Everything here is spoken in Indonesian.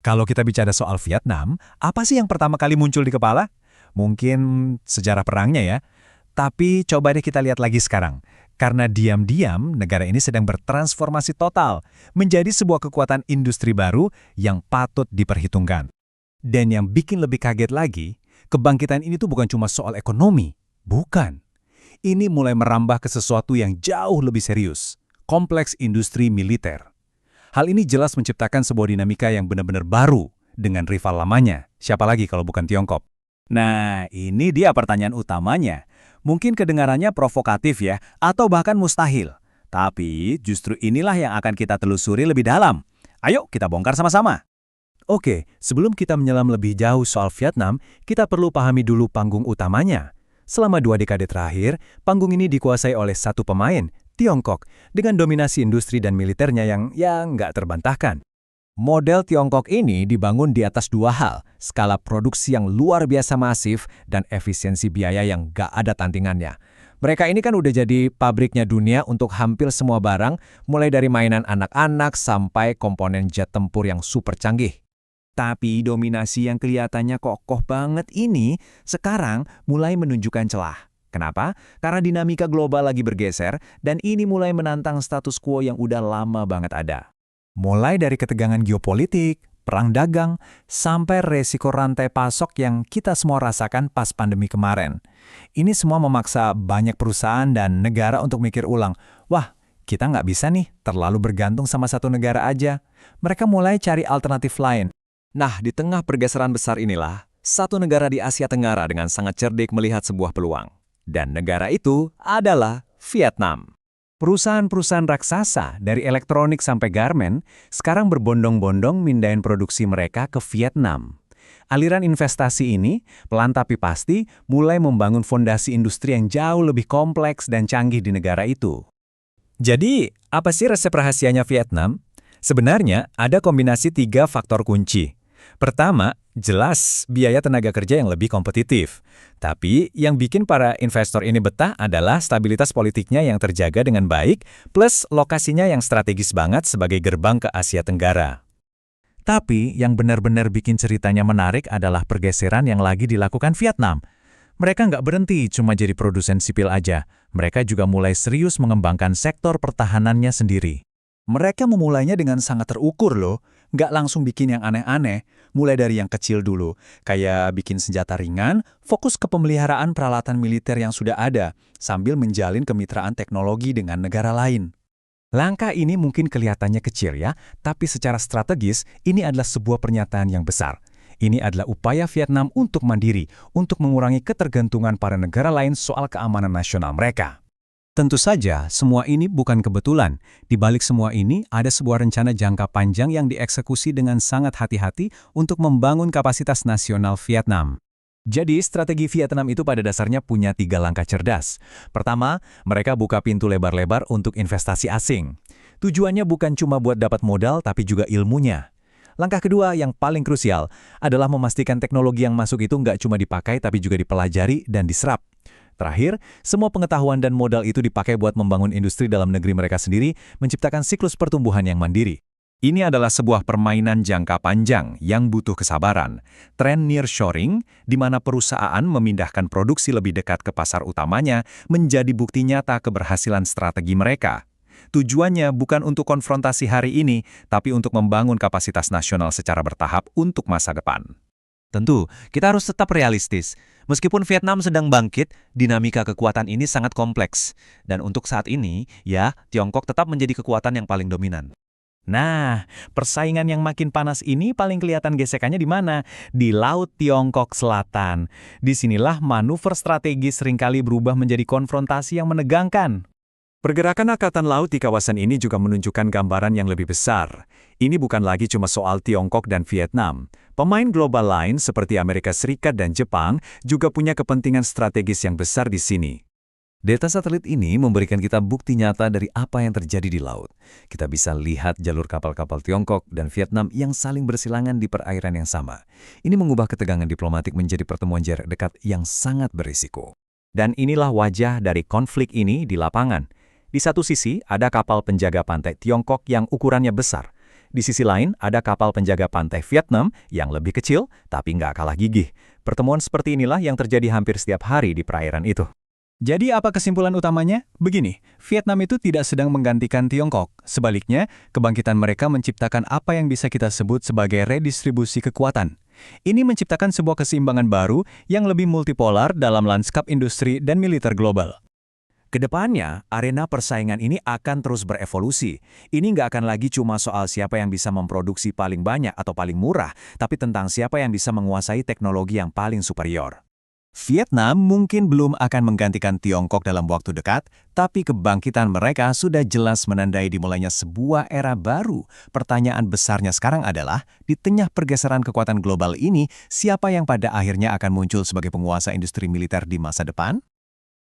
Kalau kita bicara soal Vietnam, apa sih yang pertama kali muncul di kepala? Mungkin sejarah perangnya ya. Tapi coba deh kita lihat lagi sekarang. Karena diam-diam negara ini sedang bertransformasi total menjadi sebuah kekuatan industri baru yang patut diperhitungkan. Dan yang bikin lebih kaget lagi, kebangkitan ini tuh bukan cuma soal ekonomi. Bukan. Ini mulai merambah ke sesuatu yang jauh lebih serius. Kompleks industri militer. Hal ini jelas menciptakan sebuah dinamika yang benar-benar baru dengan rival lamanya. Siapa lagi kalau bukan Tiongkok? Nah, ini dia pertanyaan utamanya. Mungkin kedengarannya provokatif ya, atau bahkan mustahil. Tapi justru inilah yang akan kita telusuri lebih dalam. Ayo kita bongkar sama-sama. Oke, sebelum kita menyelam lebih jauh soal Vietnam, kita perlu pahami dulu panggung utamanya. Selama 2 dekade terakhir, panggung ini dikuasai oleh satu pemain, Tiongkok, dengan dominasi industri dan militernya yang nggak terbantahkan. Model Tiongkok ini dibangun di atas 2 hal, skala produksi yang luar biasa masif dan efisiensi biaya yang nggak ada tandingannya. Mereka ini kan udah jadi pabriknya dunia untuk hampir semua barang, mulai dari mainan anak-anak sampai komponen jet tempur yang super canggih. Tapi dominasi yang kelihatannya kokoh banget ini sekarang mulai menunjukkan celah. Kenapa? Karena dinamika global lagi bergeser dan ini mulai menantang status quo yang udah lama banget ada. Mulai dari ketegangan geopolitik, perang dagang, sampai resiko rantai pasok yang kita semua rasakan pas pandemi kemarin. Ini semua memaksa banyak perusahaan dan negara untuk mikir ulang, wah, kita nggak bisa nih terlalu bergantung sama satu negara aja. Mereka mulai cari alternatif lain. Nah, di tengah pergeseran besar inilah, satu negara di Asia Tenggara dengan sangat cerdik melihat sebuah peluang. Dan negara itu adalah Vietnam. Perusahaan-perusahaan raksasa dari elektronik sampai garmen sekarang berbondong-bondong mindahin produksi mereka ke Vietnam. Aliran investasi ini, pelan tapi pasti, mulai membangun fondasi industri yang jauh lebih kompleks dan canggih di negara itu. Jadi, apa sih resep rahasianya Vietnam? Sebenarnya, ada kombinasi 3 faktor kunci. Pertama, jelas biaya tenaga kerja yang lebih kompetitif. Tapi yang bikin para investor ini betah adalah stabilitas politiknya yang terjaga dengan baik, plus lokasinya yang strategis banget sebagai gerbang ke Asia Tenggara. Tapi yang benar-benar bikin ceritanya menarik adalah pergeseran yang lagi dilakukan Vietnam. Mereka nggak berhenti cuma jadi produsen sipil aja. Mereka juga mulai serius mengembangkan sektor pertahanannya sendiri. Mereka memulainya dengan sangat terukur loh, nggak langsung bikin yang aneh-aneh, mulai dari yang kecil dulu, kayak bikin senjata ringan, fokus ke pemeliharaan peralatan militer yang sudah ada, sambil menjalin kemitraan teknologi dengan negara lain. Langkah ini mungkin kelihatannya kecil ya, tapi secara strategis ini adalah sebuah pernyataan yang besar. Ini adalah upaya Vietnam untuk mandiri, untuk mengurangi ketergantungan para negara lain soal keamanan nasional mereka. Tentu saja, semua ini bukan kebetulan. Di balik semua ini, ada sebuah rencana jangka panjang yang dieksekusi dengan sangat hati-hati untuk membangun kapasitas nasional Vietnam. Jadi, strategi Vietnam itu pada dasarnya punya 3 langkah cerdas. Pertama, mereka buka pintu lebar-lebar untuk investasi asing. Tujuannya bukan cuma buat dapat modal, tapi juga ilmunya. Langkah kedua yang paling krusial adalah memastikan teknologi yang masuk itu nggak cuma dipakai, tapi juga dipelajari dan diserap. Terakhir, semua pengetahuan dan modal itu dipakai buat membangun industri dalam negeri mereka sendiri, menciptakan siklus pertumbuhan yang mandiri. Ini adalah sebuah permainan jangka panjang yang butuh kesabaran. Tren nearshoring, di mana perusahaan memindahkan produksi lebih dekat ke pasar utamanya, menjadi bukti nyata keberhasilan strategi mereka. Tujuannya bukan untuk konfrontasi hari ini, tapi untuk membangun kapasitas nasional secara bertahap untuk masa depan. Tentu, kita harus tetap realistis. Meskipun Vietnam sedang bangkit, dinamika kekuatan ini sangat kompleks. Dan untuk saat ini, ya, Tiongkok tetap menjadi kekuatan yang paling dominan. Nah, persaingan yang makin panas ini paling kelihatan gesekannya di mana? Di Laut Tiongkok Selatan. Disinilah manuver strategis seringkali berubah menjadi konfrontasi yang menegangkan. Pergerakan angkatan laut di kawasan ini juga menunjukkan gambaran yang lebih besar. Ini bukan lagi cuma soal Tiongkok dan Vietnam. Pemain global lain seperti Amerika Serikat dan Jepang juga punya kepentingan strategis yang besar di sini. Data satelit ini memberikan kita bukti nyata dari apa yang terjadi di laut. Kita bisa lihat jalur kapal-kapal Tiongkok dan Vietnam yang saling bersilangan di perairan yang sama. Ini mengubah ketegangan diplomatik menjadi pertemuan jarak dekat yang sangat berisiko. Dan inilah wajah dari konflik ini di lapangan. Di satu sisi, ada kapal penjaga pantai Tiongkok yang ukurannya besar. Di sisi lain, ada kapal penjaga pantai Vietnam yang lebih kecil tapi nggak kalah gigih. Pertemuan seperti inilah yang terjadi hampir setiap hari di perairan itu. Jadi apa kesimpulan utamanya? Begini, Vietnam itu tidak sedang menggantikan Tiongkok. Sebaliknya, kebangkitan mereka menciptakan apa yang bisa kita sebut sebagai redistribusi kekuatan. Ini menciptakan sebuah keseimbangan baru yang lebih multipolar dalam lanskap industri dan militer global. Kedepannya, arena persaingan ini akan terus berevolusi. Ini nggak akan lagi cuma soal siapa yang bisa memproduksi paling banyak atau paling murah, tapi tentang siapa yang bisa menguasai teknologi yang paling superior. Vietnam mungkin belum akan menggantikan Tiongkok dalam waktu dekat, tapi kebangkitan mereka sudah jelas menandai dimulainya sebuah era baru. Pertanyaan besarnya sekarang adalah, di tengah pergeseran kekuatan global ini, siapa yang pada akhirnya akan muncul sebagai penguasa industri militer di masa depan?